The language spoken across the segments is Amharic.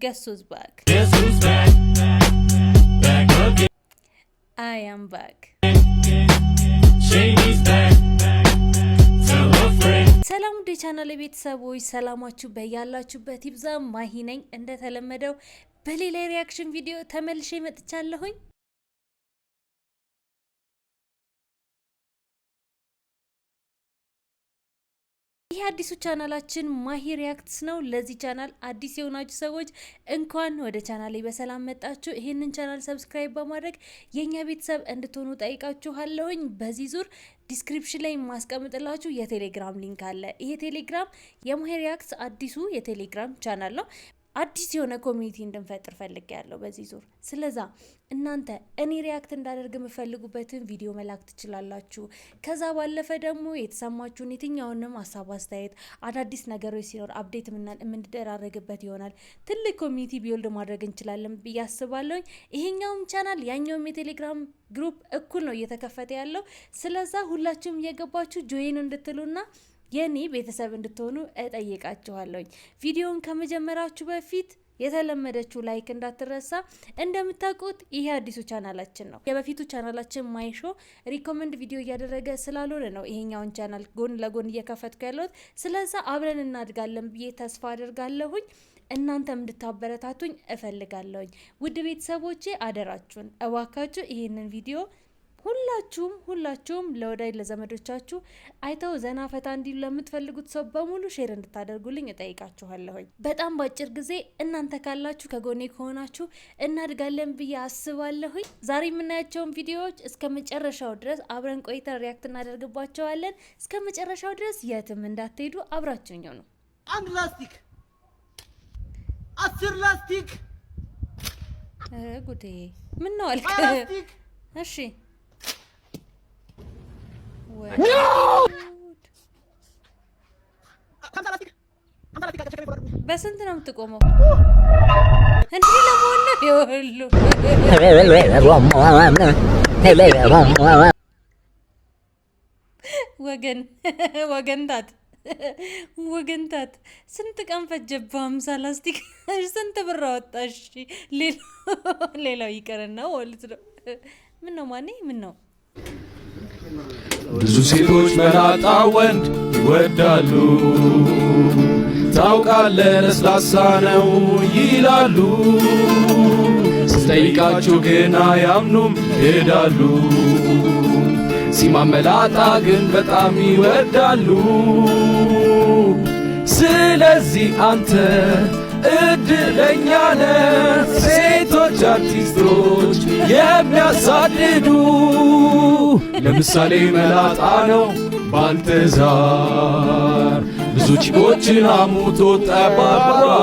Guess who's back? Guess who's back? Back again. I am back. Shady's back. Tell a friend. ሰላም ወደ ቻናሌ ቤተሰቦች ሰላማችሁ በያላችሁበት ይብዛ። ማሂ ነኝ። እንደተለመደው በሌላ ሪአክሽን ቪዲዮ ተመልሼ መጥቻለሁኝ። ይህ አዲሱ ቻናላችን ማሂ ሪአክትስ ነው። ለዚህ ቻናል አዲስ የሆናችሁ ሰዎች እንኳን ወደ ቻናሌ በሰላም መጣችሁ። ይህንን ቻናል ሰብስክራይብ በማድረግ የኛ ቤተሰብ እንድትሆኑ ጠይቃችኋለሁኝ። በዚህ ዙር ዲስክሪፕሽን ላይ ማስቀምጥላችሁ የቴሌግራም ሊንክ አለ። ይሄ ቴሌግራም የማሂ ሪአክትስ አዲሱ የቴሌግራም ቻናል ነው። አዲስ የሆነ ኮሚኒቲ እንድንፈጥር ፈልጌያለሁ በዚህ ዙር። ስለዛ እናንተ እኔ ሪአክት እንዳደርግ የምፈልጉበትን ቪዲዮ መላክ ትችላላችሁ። ከዛ ባለፈ ደግሞ የተሰማችሁን የትኛውንም ሀሳብ አስተያየት፣ አዳዲስ ነገሮች ሲኖር አፕዴት የምንደራረግበት ይሆናል። ትልቅ ኮሚኒቲ ቢውልድ ማድረግ እንችላለን ብዬ አስባለሁ። ይሄኛውም ቻናል ያኛውም የቴሌግራም ግሩፕ እኩል ነው እየተከፈተ ያለው። ስለዛ ሁላችሁም እየገባችሁ ጆይን እንድትሉና የኔ ቤተሰብ እንድትሆኑ እጠይቃችኋለሁ። ቪዲዮውን ከመጀመራችሁ በፊት የተለመደችው ላይክ እንዳትረሳ። እንደምታውቁት ይሄ አዲሱ ቻናላችን ነው። የበፊቱ ቻናላችን ማይሾ ሪኮመንድ ቪዲዮ እያደረገ ስላልሆነ ነው ይሄኛውን ቻናል ጎን ለጎን እየከፈትኩ ያለሁት። ስለዛ አብረን እናድጋለን ብዬ ተስፋ አድርጋለሁኝ። እናንተም እንድታበረታቱኝ እፈልጋለሁኝ። ውድ ቤተሰቦቼ አደራችሁን እባካችሁ ይሄንን ቪዲዮ ሁላችሁም ለወዳጅ ለዘመዶቻችሁ አይተው ዘና ፈታ እንዲሉ ለምትፈልጉት ሰው በሙሉ ሼር እንድታደርጉልኝ እጠይቃችኋለሁኝ። በጣም ባጭር ጊዜ እናንተ ካላችሁ ከጎኔ ከሆናችሁ እናድጋለን ብዬ አስባለሁኝ። ዛሬ የምናያቸውን ቪዲዮዎች እስከ መጨረሻው ድረስ አብረን ቆይተን ሪአክት እናደርግባቸዋለን። እስከ መጨረሻው ድረስ የትም እንዳትሄዱ አብራችሁኝ ነው። አንድ ላስቲክ 10 ላስቲክ ጉዴ ምን ነው አልከ? እሺ በስንት ነው የምትቆመው? እንዴ ለሞነ ይወሉ ወገንታት ስንት ቀን ፈጀባ? 50 ላስቲክ ስንት ብር አወጣሽ? ሌላው ይቀርና ማለት ነው። ምን ነው ማኔ ምን ነው? ብዙ ሴቶች መላጣ ወንድ ይወዳሉ፣ ታውቃለህ ለስላሳ ነው ይላሉ። ስጠይቃቸው ግን አያምኑም ይሄዳሉ። ሲማመላጣ ግን በጣም ይወዳሉ። ስለዚህ አንተ እድለኛ ነህ፣ ሴቶች አርቲስቶች የሚያሳድዱ። ለምሳሌ መላጣ ነው ባልተዛር፣ ብዙ ቺኮችን አሙቶ ጠባባል።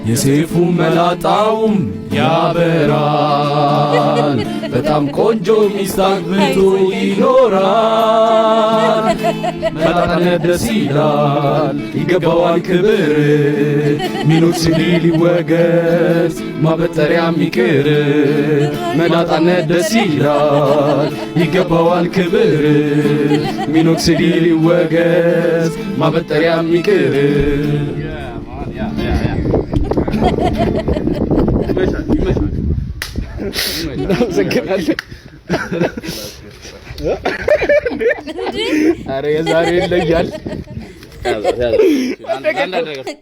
የሴፉ መላጣውም ያበራል፣ በጣም ቆንጆ ሚስት አግብቶ ይኖራል። መላጣነት ደስ ይላል ይገባዋል ክብር፣ ሚኖክሲዲል ይወገድ ማበጠሪያም ይቅር። መላጣነት ደስ ይላል ይገባዋል ክብር፣ ሚኖክሲዲል ይወገድ ማበጠሪያም ይቅር። አረ የዛሬ ይለያል።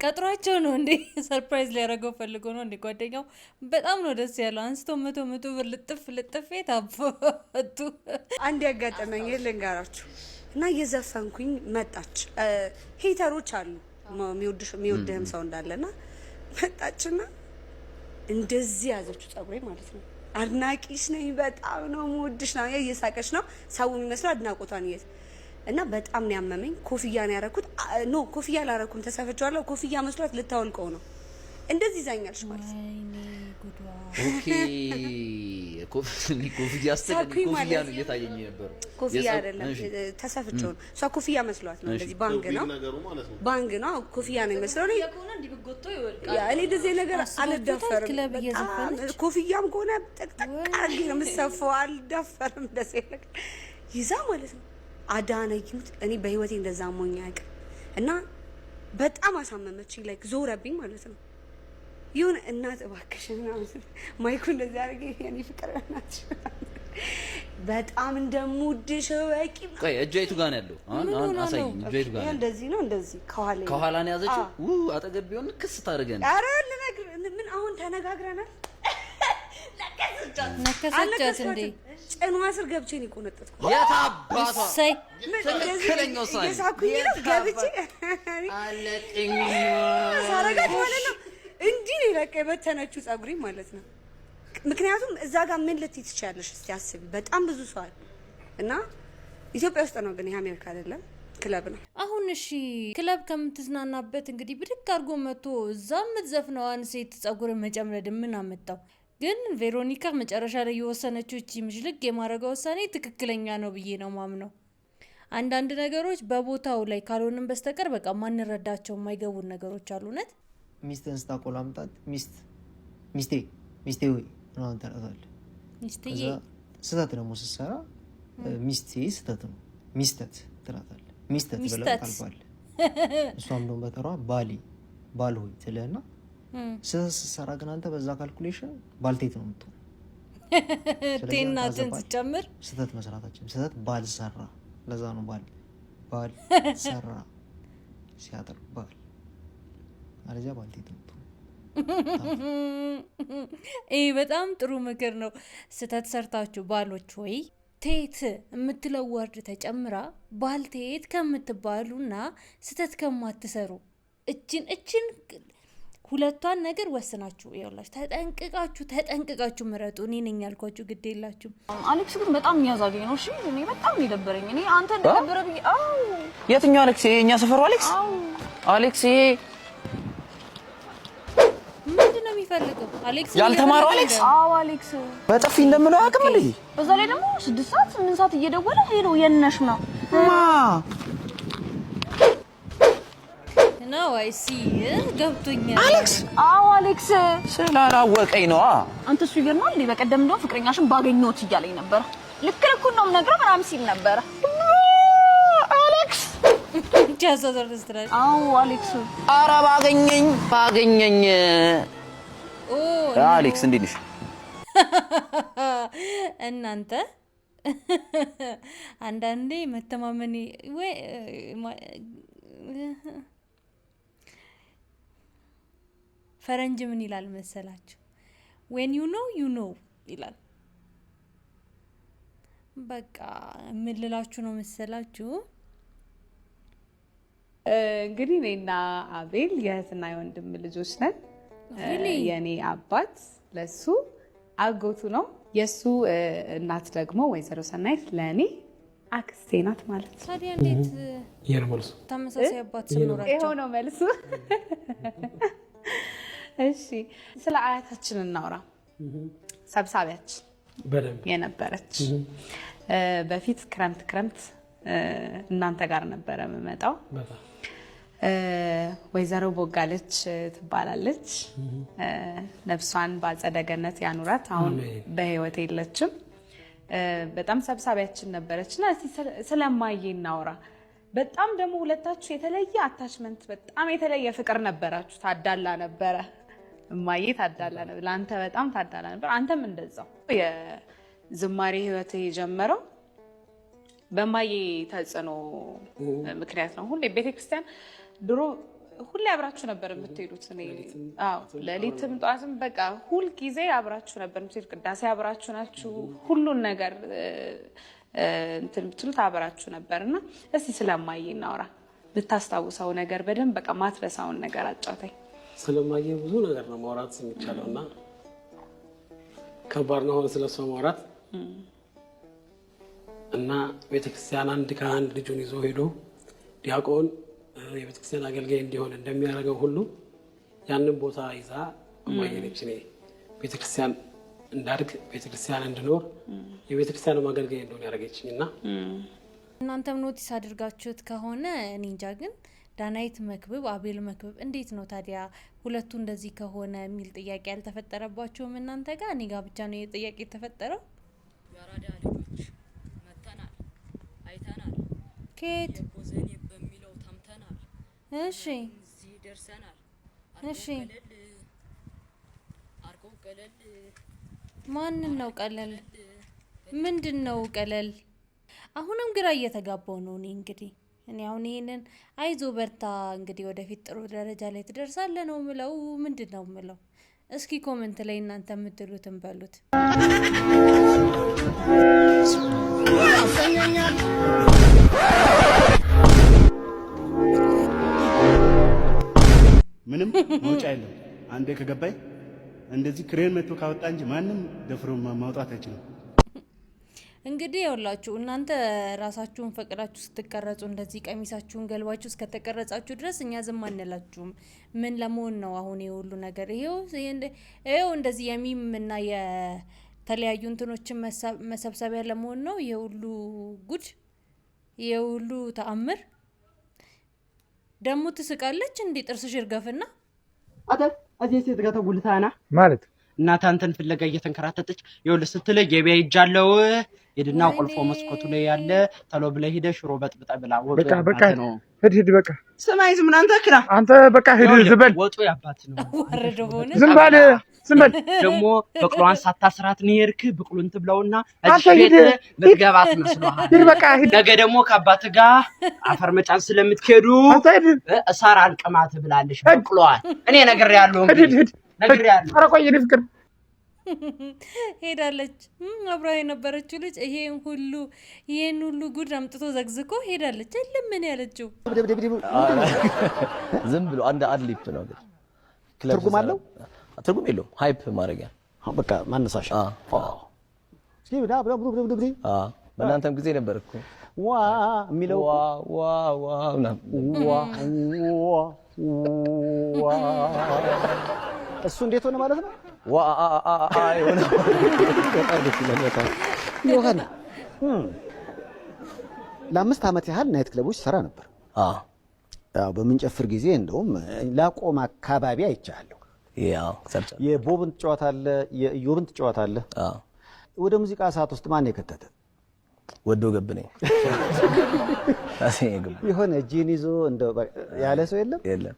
ቀጥሯቸው ነው እንዴ? ሰርፕራይዝ ሊያደርገው ፈልጎ ነው እንዴ? ጓደኛው በጣም ነው ደስ ያለው። አንስቶ 100 ብር ልጥፍ ታፈቱ። አንድ ያጋጠመኝ ልንገራችሁ እና እየዘፈንኩኝ መጣች። ሄተሮች አሉ የሚወድህም ሰው እንዳለና መጣችና እንደዚህ ያዘችው ጸጉሬ ማለት ነው። አድናቂሽ ነኝ በጣም ነው የምወድሽ ነው እየሳቀች ነው። ሰው የሚመስለው አድናቆቷን እና በጣም ነው ያመመኝ። ኮፍያ ነው ያረኩት። ኖ ኮፍያ አላረኩም፣ ተሰፍቻለሁ። ኮፍያ መስሏት ልታወልቀው ነው። እንደዚህ ይዛኛልሽ ማለት ነው። ኦኬ ኮፍያ ኮፍያ ነው እየታየኝ ነበር። ኮፍያ አይደለም ተሰፍቼው ነው። እሷ ኮፍያ መስሏት ነው። እንደዚህ ባንግ ነው ኮፍያ ነው የሚመስለው። እኔ እንደዚህ ነገር አልደፈርም። ኮፍያም ከሆነ ጠቅጠቅ አድርጌ ነው የምሰፋው። አልደፈርም እንደዚህ ነገር ይዛ ማለት ነው። አዳነኝት። እኔ በህይወቴ እንደዛ ሞኝ አያውቅም። እና በጣም አሳመመችኝ። ላይክ ዞረብኝ ማለት ነው። ይሁን እናት እባክሽ ማይኩ እንደዚህ አድርጌ የኔ ፍቅር እናትሽ በጣም እንደምወድሽ ወቂ ቆይ እጇ የቱ ጋር ነው ያለው? አሁን አሳይኝ። እጇ የቱ ጋር ነው? እንደዚህ ነው እንደዚህ ከኋላ ነው ያዘችው። አጠገብ ቢሆን ክስ ታደርገን። ኧረ ልነግር ምን አሁን ተነጋግረናል። ነከሰቻት እንዴ? ጭኗ ስር ገብቼ ነው የቆነጠጥኩት። የታባቷ ሰይ ትክክለኛው ሳይ የሳኩኝ ገብቼ አለቅኝ ሳረጋት ማለት ነው። እንዲህ ነው ለቀ በተነችው ጸጉሪ ማለት ነው። ምክንያቱም እዛ ጋር ምን ልትይ ትችያለሽ? እስቲ አስቢ። በጣም ብዙ ሰው አለ እና ኢትዮጵያ ውስጥ ነው ግን ይሄ አሜሪካ አይደለም፣ ክለብ ነው። አሁን እሺ ክለብ ከምትዝናናበት እንግዲህ ብድግ አድርጎ መጥቶ እዛ የምትዘፍነዋን ሴት ጸጉርን መጨምረድ ምን አመጣው? ግን ቬሮኒካ መጨረሻ ላይ የወሰነችው እቺ ምሽልግ የማረጋ ውሳኔ ትክክለኛ ነው ብዬ ነው ማምነው። አንዳንድ ነገሮች በቦታው ላይ ካልሆንም በስተቀር በቃ ማንረዳቸው የማይገቡን ነገሮች አሉ። እውነት ሚስትን ስታቆላምጣት ሚስቴ ወይ ምናምን ትላታለህ። ሚስትዬ ስህተት ደግሞ ስትሰራ ሚስቴ ስህተት ነው ሚስተት ትላታለህ። ሚስተት ብለህ ታልፋለህ። እሷም ደግሞ በተሯ ባል ሆይ ትልህና ስህተት ስትሰራ ግን አንተ በዛ ካልኩሌሽን ባልቴት ነው የምትሆን። ቴናትን ስጨምር ስህተት መስራታችን ስህተት ባል ሰራ። ለዛ ነው ባል ሰራ ሲያጥር ባል አለዚያ ባልቴት ነው። ይህ በጣም ጥሩ ምክር ነው። ስህተት ሰርታችሁ ባሎች ወይ ቴት የምትለው ወርድ ተጨምራ ባልቴት ከምትባሉና ስህተት ከማትሰሩ እችን ሁለቷን ነገር ወስናችሁ ይኸውላችሁ ተጠንቅቃችሁ ምረጡ። እኔ ነኝ ያልኳችሁ ግድ የላችሁ። አሌክስ ግን በጣም የሚያዛገኝ ነው። እሺ እኔ በጣም ይደበረኝ። እኔ አንተ እንደነበረ ብዬ የትኛው አሌክስ? የኛ ሰፈሩ አሌክስ? አሌክስ ይሄ ምንድነው የሚፈልገው? አሌክስ ያልተማረው አሌክስ? አሌክስ በጥፊ እንደምለው አያውቅም እንዴ? በዛ ላይ ደግሞ 6 ሰዓት 8 ሰዓት እየደወለ ሄሎ የነሽ ነው ነው አይሲ ገብቶኛል። አሌክስ አሌክስ ስላላወቀኝ ነው። አንተ እሱ ይገርማል እንዴ? በቀደም እንደው ፍቅረኛሽን ባገኘሁት እያለኝ ነበር። ልክ ነው የምነግረው ምናምን ሲል ነበር። አሌክስ ጃዛዘርስተራል አሌክስ ኧረ ባገኘኝ አሌክስ እንዴት ነሽ? እናንተ አንዳንዴ መተማመን ወይ ፈረንጅ ምን ይላል መሰላችሁ? when you know ይላል። በቃ ምን ልላችሁ ነው መሰላችሁ? እንግዲህ እኔና አቤል የእህትና የወንድም ልጆች ነን። የኔ አባት ለሱ አጎቱ ነው። የሱ እናት ደግሞ ወይዘሮ ሰናይት ለኔ አክስቴ ናት ማለት ነው። ታዲያ እንዴት የርሞልስ ተመሳሳይ አባት ስኖራቸው? ይሄው ነው መልሱ። እሺ ስለ አያታችን እናውራ። ሰብሳቢያችን በደንብ የነበረች በፊት ክረምት እናንተ ጋር ነበረ የምመጣው። ወይዘሮ ቦጋለች ትባላለች። ነፍሷን በአጸደ ገነት ያኑራት። አሁን በህይወት የለችም። በጣም ሰብሳቢያችን ነበረችና ስለማዬ እናውራ። በጣም ደግሞ ሁለታችሁ የተለየ አታችመንት፣ በጣም የተለየ ፍቅር ነበራችሁ። ታዳላ ነበረ እማዬ፣ ታዳላ ነበር። ለአንተ በጣም ታዳላ ነበር፣ አንተም እንደዛው። የዝማሬ ህይወት የጀመረው በማዬ ተጽዕኖ ምክንያት ነው። ሁሌ ቤተክርስቲያን ድሮ ሁሌ አብራችሁ ነበር የምትሄዱት። ሌሊትም ጠዋትም በቃ ሁል ጊዜ አብራችሁ ነበር የምትሄዱት። ቅዳሴ አብራችሁ ናችሁ። ሁሉን ነገር እንትን ብትሉት አብራችሁ ነበርና እስቲ ስለማዬ እናውራ። ብታስታውሰው ነገር በደንብ በቃ ማትረሳውን ነገር አጫውተኝ። ስለማዬ ብዙ ነገር ነው ማውራት የሚቻለውና ከባድ ነው ስለሷ ማውራት እና ቤተክርስቲያን አንድ ካህን ልጁን ይዞ ሄዶ ዲያቆን የቤተክርስቲያን አገልጋይ እንዲሆን እንደሚያደርገው ሁሉ ያንን ቦታ ይዛ እማዬ ነች እኔ ቤተክርስቲያን እንዳድግ ቤተክርስቲያን እንድኖር የቤተክርስቲያን አገልጋይ እንደሆነ ያደረገችኝና እናንተም ኖቲስ አድርጋችሁት ከሆነ እኔ እንጃ። ግን ዳናይት መክብብ፣ አቤል መክብብ እንዴት ነው ታዲያ ሁለቱ እንደዚህ ከሆነ የሚል ጥያቄ ያልተፈጠረባቸውም እናንተ ጋር? እኔ ጋር ብቻ ነው ጥያቄ የተፈጠረው። ያራዳ ልጆች መተናል፣ አይተናል፣ ከየት ቦዘኔ በሚለው ታምተናል። እሺ እዚህ ደርሰናል። እሺ ማን ነው ቀለል? ምንድነው ቀለል? አሁንም ግራ እየተጋባው ነው እኔ አሁን ይሄንን አይዞ በርታ እንግዲህ ወደፊት ጥሩ ደረጃ ላይ ትደርሳለህ ነው ምለው ምንድነው ምለው? እስኪ ኮሜንት ላይ እናንተ የምትሉትን በሉት። ምንም መውጫ የለም። አንዴ ከገባይ እንደዚህ ክሬን መጥቶ ካወጣ እንጂ ማንም ደፍሮ ማውጣት አይችልም። እንግዲህ ያውላችሁ እናንተ ራሳችሁን ፈቅዳችሁ ስትቀረጹ እንደዚህ ቀሚሳችሁን ገልባችሁ እስከተቀረጻችሁ ድረስ እኛ ዝም አንላችሁም። ምን ለመሆን ነው አሁን የሁሉ ነገር? ይሄው እንደዚህ የሚምና የተለያዩ እንትኖችን መሰብሰቢያ ለመሆን ነው የሁሉ ጉድ የሁሉ ተአምር። ደሞ ትስቃለች እንዴ ጥርስሽ ይርገፍና እዚህ ሴት ጋር ተጉልታና ማለት እናት አንተን ፍለጋ እየተንከራተተች ይኸውልህ ስትለይ ገበያ ይጃለው ሄድና ቆልፎ መስኮቱ ላይ ያለ ተሎ ብለህ ሄደህ ሽሮ በጥብጣ ብላ ወጣ በቃ ሂድ በቃ ሰማይ ዝም እናንተ ክራ አንተ በቃ ሂድ ዝበል ወጡ ያባት ነው ወረደ ሆነ ዝም በል ደግሞ በቅሏን ሳታስራት ነርክ ብቅሉን ትብላውና አሽቤት ልትገባት መስሏል ሂድ በቃ ሂድ ነገ ደግሞ ከአባት ጋር አፈር መጫን ስለምትከዱ እሳር አልቀማት ብላለሽ በቅሏን እኔ ነገር ያለው ሂድ ነገር ያለው ኧረ ቆይ ፍቅር ሄዳለች አብራ የነበረችው ልጅ ይሄን ሁሉ ጉድ አምጥቶ ዘግዝቆ ሄዳለች አይደል? ምን ያለችው ዝም ብሎ አንድ አድሊፕ ነው ግን ትርጉም አለው? ትርጉም የለውም። ሃይፕ ማድረጊያ በቃ ማነሳሻ በእናንተም ጊዜ ነበር እኮ ዋ የሚለው እሱ እንዴት ሆነ ማለት ነው? ዮሐና ለ5 ዓመት ያህል ናይት ክለቦች ሰራ ነበር። ያው በምንጨፍር ጊዜ እንደውም ላቆም አካባቢ አይቻለሁ። የቦብን ትጫወታለ፣ የዮብን ትጫወታለ። ወደ ሙዚቃ ሰዓት ውስጥ ማን የከተተ? ወዶ ገብ ነኝ የሆነ ጂን ይዞ እንደው ያለ ሰው የለም? የለም።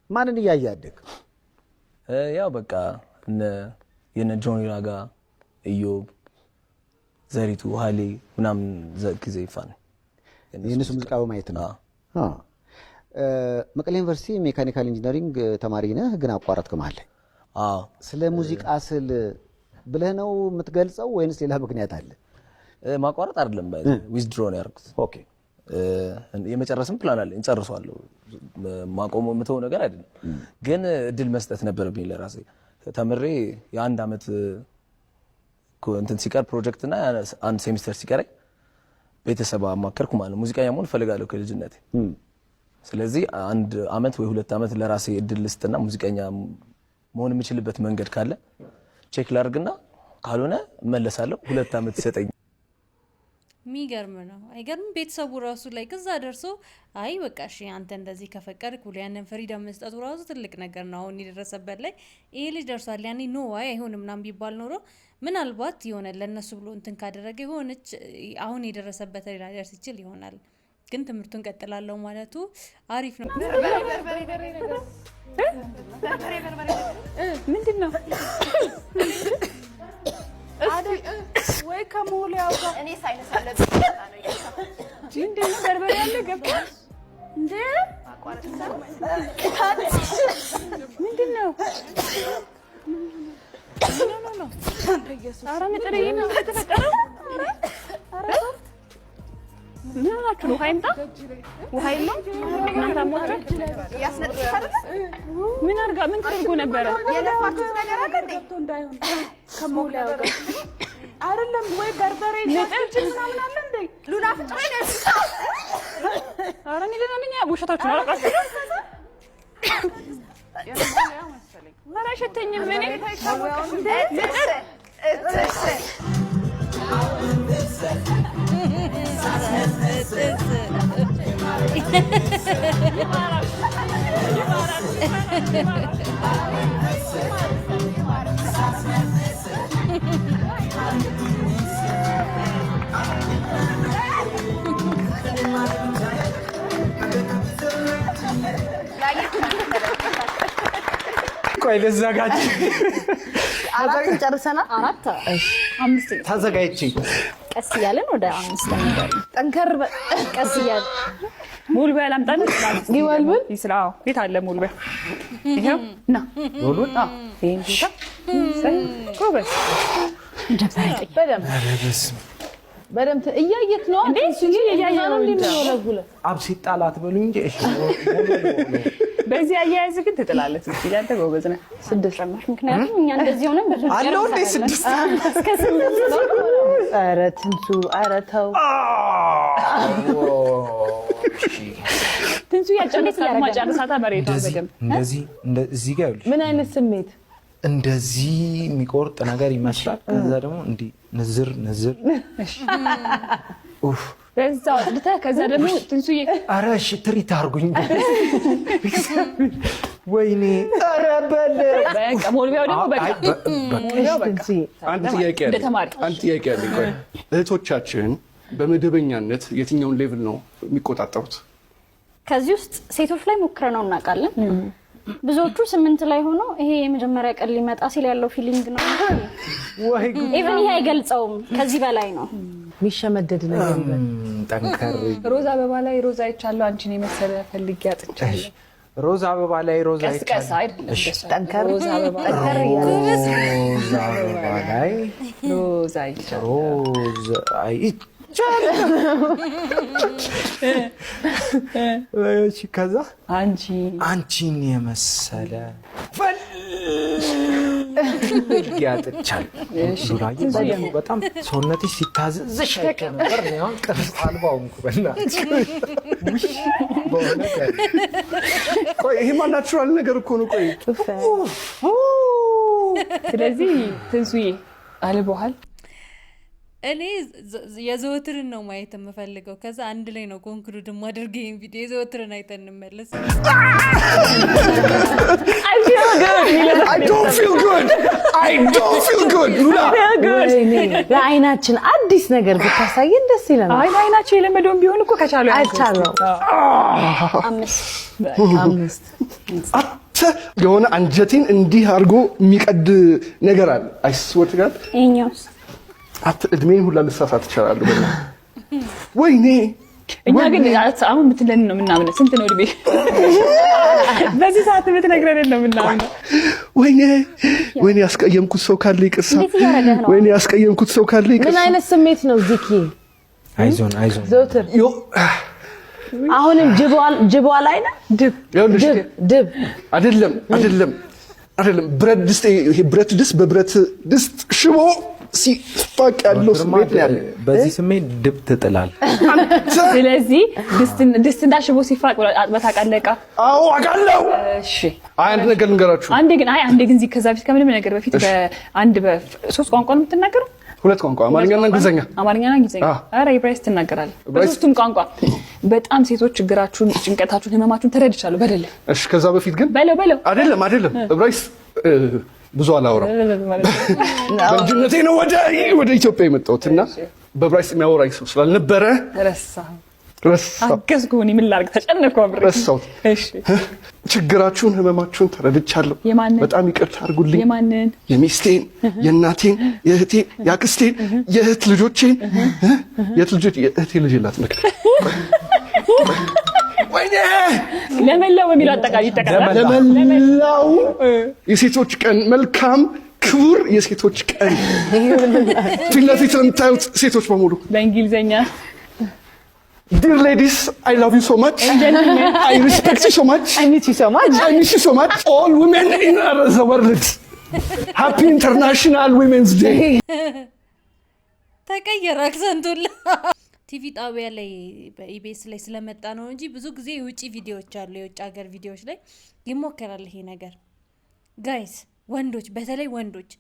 ማንን እያያደግ? ያው በቃ የነ ጆኒ ራጋ፣ ኢዮብ፣ ዘሪቱ፣ ሃሊ ምናምን ጊዜ ይፋን የነሱ ሙዚቃ በማየት ነው። መቀሌ ዩኒቨርሲቲ ሜካኒካል ኢንጂነሪንግ ተማሪ ነህ፣ ግን አቋረጥክ ማለት ነው። ስለ ሙዚቃ ስል ብለህ ነው የምትገልጸው ወይንስ ሌላ ምክንያት አለ? ማቋረጥ አይደለም ዊዝድሮ ነው ያርኩት። ኦኬ የመጨረስም ፕላን አለኝ፣ እንጨርሰዋለሁ። ማቆም የምተው ነገር አይደለም፣ ግን እድል መስጠት ነበረብኝ ለራሴ። ተምሬ የአንድ አመት እንትን ሲቀር ፕሮጀክትና አንድ ሴሚስተር ሲቀረኝ ቤተሰብ አማከርኩ ማለት ሙዚቀኛ መሆን እፈልጋለሁ ከልጅነቴ። ስለዚህ አንድ አመት ወይ 2 አመት ለራሴ እድል ልስጥና ሙዚቀኛ መሆን የምችልበት መንገድ ካለ ቼክ ላድርግና ካልሆነ እመለሳለሁ። 2 አመት ይሰጠኝ። ሚገርም ነው አይገርም? ቤተሰቡ ራሱ ላይ ከዛ ደርሶ አይ በቃ እሺ አንተ እንደዚህ ከፈቀድክ ሁሉ ያንን ፍሪደም መስጠቱ ራሱ ትልቅ ነገር ነው። አሁን የደረሰበት ላይ ይሄ ልጅ ደርሷል። ያኔ ኖ አይ አይሆንም ምናምን ቢባል ኖሮ ምናልባት የሆነ ለነሱ ብሎ እንትን ካደረገ የሆነች አሁን የደረሰበት ላይ ደርስ ይችል ይሆናል። ግን ትምህርቱን ቀጥላለሁ ማለቱ አሪፍ ነው። ምንድነው ወይ ከሞላው ጋር እኔ ሳይነስ አለብኝ ነው እንዴ በርበሬ ያለ ገባሽ እንዴ ምንድነው ኖ ኧረ ምጥሪ ምን ተፈጠረ? ምን ሆናችሁ ነው? ሃይምጣ ውሃ የለም እናንተ ሞት ያስነጥፋል። ምን አርጋ ምን ተደርጎ ነበር? የለፋችሁት ነገር አለ እንዴ? እንዳይሆን ከሞላው ጋር አይደለም ወይ በርበሬ ነጥብ ምናምን አለ እንዴ? ሉላ ፍጥሬ ነው። ኧረ እኔ ደህና ነኝ። ውሸታችሁ ነው አላውቃችሁ። ኧረ አይሸተኝም። እኔ ቆይ ልዘጋጅ። 4 ጨርሰናል። 4 5 ተዘጋጅቼ ቀስ እያለን ወደ 5 እንሄዳለን። ጠንከር ቀስ እያለን ሙልበያ ላምጣልህ። ይወልብል ይስራው የት አለ ሙልበያ? ይሄው ና ሙልበያ ይሄን ቢታ ጎበዝ በደምብ እያየት ነው እንዴ? ሲሊ እያየ ነው እንዴ? ነው አብሲት ጣላት በሉኝ እንጂ እሺ። በዚህ አያያዝ ግን ትጥላለህ። እስኪ ያንተ ጎበዝ ነህ። 6 ጨመርሽ። ምክንያቱም እኛ እንደዚህ ሆነን በፊት አለው እንዴ 6 እስከ 6 ኧረ ትንሱ ኧረ ተው ትንሱ ያጨርሳታ መሬቷ በደምብ እንደዚህ ጋር ይኸውልሽ ምን አይነት ስሜት እንደዚህ የሚቆርጥ ነገር ይመስላል። ከዛ ደግሞ እንዲህ ንዝር ኡፍ በዛው ከዛ ደግሞ ትንሱዬ ኧረ እሺ ትሪት አድርጉኝ። ወይኔ ኧረ በል በቃ ሞልቢያው ደግሞ በቃ አንድ ጥያቄ አለ። ቆይ እህቶቻችን በመደበኛነት የትኛውን ሌቭል ነው የሚቆጣጠሩት? ከዚህ ውስጥ ሴቶች ላይ ሞክረነው እናውቃለን። ብዙዎቹ 8 ላይ ሆኖ ይሄ የመጀመሪያ ቀን ሊመጣ ሲል ያለው ፊሊንግ ነው እንጂ ወይ ኢቭን ይሄ አይገልጸውም። ከዚህ በላይ ነው የሚሸመደድ ነገር ይበል። ጠንከር ሮዛ አበባ ላይ ሮዛ አይቻለሁ አንቺን የመሰለ ፈልጌ አጥቻለሁ። ሮዛ አበባ ላይ ሮዛ ቀስ አይደለም ጠንከር ሮዛ አበባ ላይ ሮዛ አይቻለሁ። እሺ ከዛ አንቺን የመሰለ ያጥቻለሁ። ዱራዬ በጣም ሰውነትሽ ሲታዘዝሽ አይቀር ነበር ነው ቅርጽ አልባውንኩ በእናትሽ። ቆይ ይሄ ናቹራል ነገር እኮ ነው። ቆይ ስለዚህ ትንሱዬ አልበኋል እኔ የዘወትርን ነው ማየት የምፈልገው። ከዛ አንድ ላይ ነው ኮንክሉድ ማድረግ ይሄን ቪዲዮ የዘወትርን አይተን እንመለስ። I don't feel good. ለአይናችን አዲስ ነገር ብታሳየን ደስ ይለናል። አይ አይናችን የለመደውን ቢሆን እኮ ከቻለው አይቻለው። 5 የሆነ አንጀቴን እንዲህ አድርጎ የሚቀድ ነገር አለ። I swear to God እኛውስ እድሜን ሁላ ልሳሳት እችላለሁ። ወይኔ እኛ ግን አሁን የምትለን ነው የምናምነው። ስንት ነው እድሜ? በዚህ ሰዓት የምትነግረን ነው የምናምነው። ወይኔ ያስቀየምኩት ሰው ካለ ይቅርታ። ወይኔ ያስቀየምኩት ሰው ካለ ይቅርታ። ምን አይነት ስሜት ነው ዚኪ? አይዞን ዘውትር አሁንም ጅቧ ላይ ነው። ድብ አይደለም ብረት ድስት በብረት ድስት ሽቦ ሲፋቅ ያለው ስሜት ያለ በዚህ ስሜት ድብ ትጥላል። ስለዚህ ድስት እንዳሽቦ ሲፋቅ አጥበታ ቃለቃ። አዎ አቃለው። እሺ አንድ ነገር ልንገራችሁ። አንዴ ግን ከዛ በፊት ከምንም ነገር በፊት በ3 ቋንቋ ነው የምትናገረው? 2 ቋንቋ አማርኛና እንግሊዘኛ። አረ ዕብራይስጥ ትናገራለህ? በሶስቱም ቋንቋ። በጣም ሴቶች ችግራችሁን፣ ጭንቀታችሁን፣ ህመማችሁን ተረድቻለሁ በደለ። እሺ ከዛ በፊት ግን በለው አይደለም ዕብራይስጥ ብዙ አላወራም። በልጅነቴ ነው ወደ ኢትዮጵያ የመጣሁትና በዕብራይስጥ የሚያወራኝ ሰው ስላልነበረ ረሳሁ። አገዝኩኝ። ምን ላድርግ? ተጨነቅኩ። ረሳሁት። እሺ ችግራችሁን፣ ህመማችሁን ተረድቻለሁ። በጣም ይቅርታ አድርጉልኝ። የማንን? የሚስቴን፣ የእናቴን፣ የእህቴን፣ የአክስቴን፣ የእህት ልጆቼን የእህቴ ልጅ የላት ነበር። ወይኔ ለመላው በሚለው አጠቃላይ ይጠቃላል። ለመላው የሴቶች ቀን መልካም ክቡር የሴቶች ቀን ፊት ለፊት ለምታዩት ሴቶች በሙሉ በእንግሊዘኛ Dear ladies, I love you so much. I respect you so much. I miss you so much. All women in the world. Happy International Women's Day. ተቀየረ አክሰንቱላ። ቲቪ ጣቢያ ላይ በኢቢኤስ ላይ ስለመጣ ነው እንጂ ብዙ ጊዜ የውጪ ቪዲዮዎች አሉ። የውጭ ሀገር ቪዲዮዎች ላይ ይሞከራል ይሄ ነገር። ጋይስ ወንዶች፣ በተለይ ወንዶች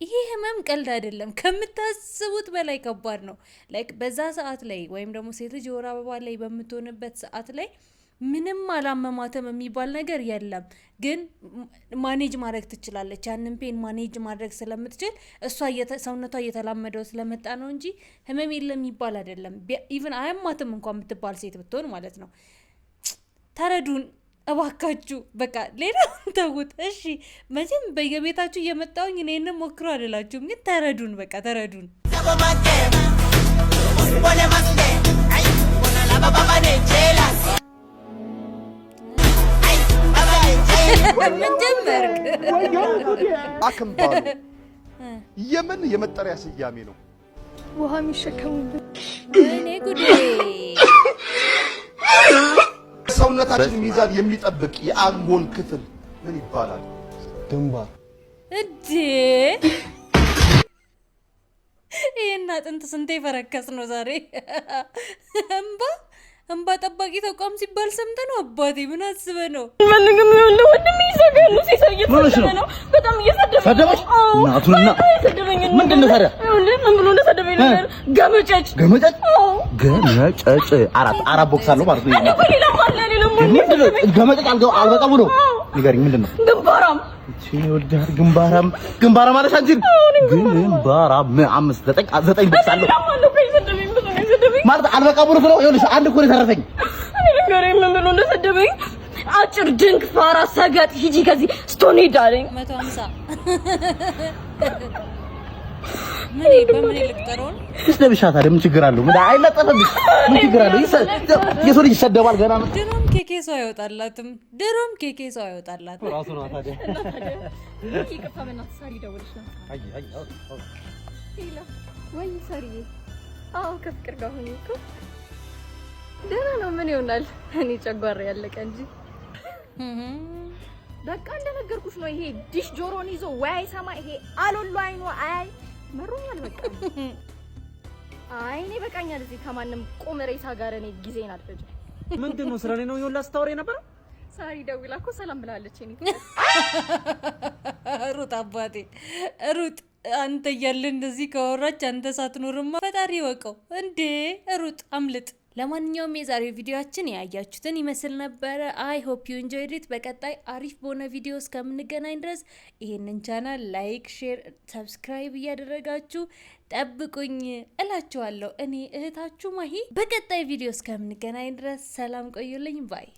ይሄ ህመም ቀልድ አይደለም። ከምታስቡት በላይ ከባድ ነው። ላይክ በዛ ሰዓት ላይ ወይም ደግሞ ሴት ልጅ የወር አበባ ላይ በምትሆንበት ሰዓት ላይ ምንም አላመማተም የሚባል ነገር የለም። ግን ማኔጅ ማድረግ ትችላለች። ያንን ፔን ማኔጅ ማድረግ ስለምትችል እሷ ሰውነቷ እየተላመደው ስለመጣ ነው እንጂ ህመም የለም የሚባል አይደለም። ኢቭን አያማትም እንኳን የምትባል ሴት ብትሆን ማለት ነው። ተረዱን እባካችሁ በቃ ሌላ ተውት እሺ። መቼም በየቤታችሁ እየመጣሁኝ እኔንም ሞክሩ አይደላችሁም፣ ግን ተረዱን፣ በቃ ተረዱን። ምን ጀመርክ? አክምባሉ የምን የመጠሪያ ስያሜ ነው? ውሃ የሚሸከሙበት። ወይኔ ጉዴ! ሰውነታችን ሚዛን የሚጠብቅ የአንጎል ክፍል ምን ይባላል? ግንባር። እንዴ ይሄን አጥንት ስንቴ ፈረከስ ነው ዛሬ። እንባ ጠባቂ ተቋም ሲባል ሰምተህ ነው አባቴ? ምን አስበህ ነው? ማንንም ይሁን ወንድም ይዘጋሉ። ሲሰየት ነው በጣም እየሰደበኝ ሰደበሽ እናቱና ምንድን ነው ታዲያ? ምን ብሎ እንደሰደበኝ ነገር ገመጨጭ አራት ቦክስ አለው ማለት ነው። ሌላ ማለ ሌላ ምንድን ነው ገመጨጭ አልበቃ ብሎ ንገሪኝ። ምንድን ነው ግንባራም? ይወልዳል ግንባራም ማለት አንቺ ግንባራም 9 ቦክስ አለው ማለት አልበቃ ብሎ ነው። ይኸውልሽ አንድ እኮ ነው የተረፈኝ። እኔ ንገረኝ ምን ብሎ እንደሰደበኝ። አጭር ድንክ ፋራ ሰገጥ ሂጂ ከዚህ ስቶኒ ዳለኝ 150 በምን ልቅጠረው? ስለብሻታ ምን ችግር አለው? ምን አይለጠፈብሽ? ምን ችግር አለው? የሰው ልጅ ይሰደባል ገና ነው። ድሮም ኬኬ ሰው አይወጣላትም። ራሱ ነው ታዲያ። ወይ ሰሪዬ አዎ ከፍቅር ጋር ሆኜ እኮ ደህና ነው። ምን ይሆናል? እኔ ጨጓራ ያለቀ እንጂ በቃ እንደነገርኩሽ ነው። ይሄ ዲሽ ጆሮን ይዞ ወይ አይሰማ፣ ይሄ አሎሎ አይኑ አይ መሮኛል። በቃ አይ እኔ በቃኛል። እዚህ ከማንም ቁም ሬሳ ጋር እኔ ጊዜን አልፈጅም። ምንድነው ስለኔ ነው ይኸውልህ አስታወሪ ነበር። ሳሪ ደውላ እኮ ሰላም ብላለች። እኔ ሩጥ አባቴ ሩጥ። አንተ እያለ እንደዚህ ካወራች አንተ ሳትኖርማ ፈጣሪ ወቀው እንዴ! ሩጥ አምልጥ። ለማንኛውም የዛሬው ቪዲዮአችን ያያችሁትን ይመስል ነበረ። አይ ሆፕ ዩ ኢንጆይድ ኢት። በቀጣይ አሪፍ በሆነ ቪዲዮ እስከምንገናኝ ድረስ ይሄንን ቻናል ላይክ፣ ሼር፣ ሰብስክራይብ እያደረጋችሁ ጠብቁኝ እላችኋለሁ። እኔ እህታችሁ ማሂ። በቀጣይ ቪዲዮ እስከምንገናኝ ድረስ ሰላም ቆዩልኝ ባይ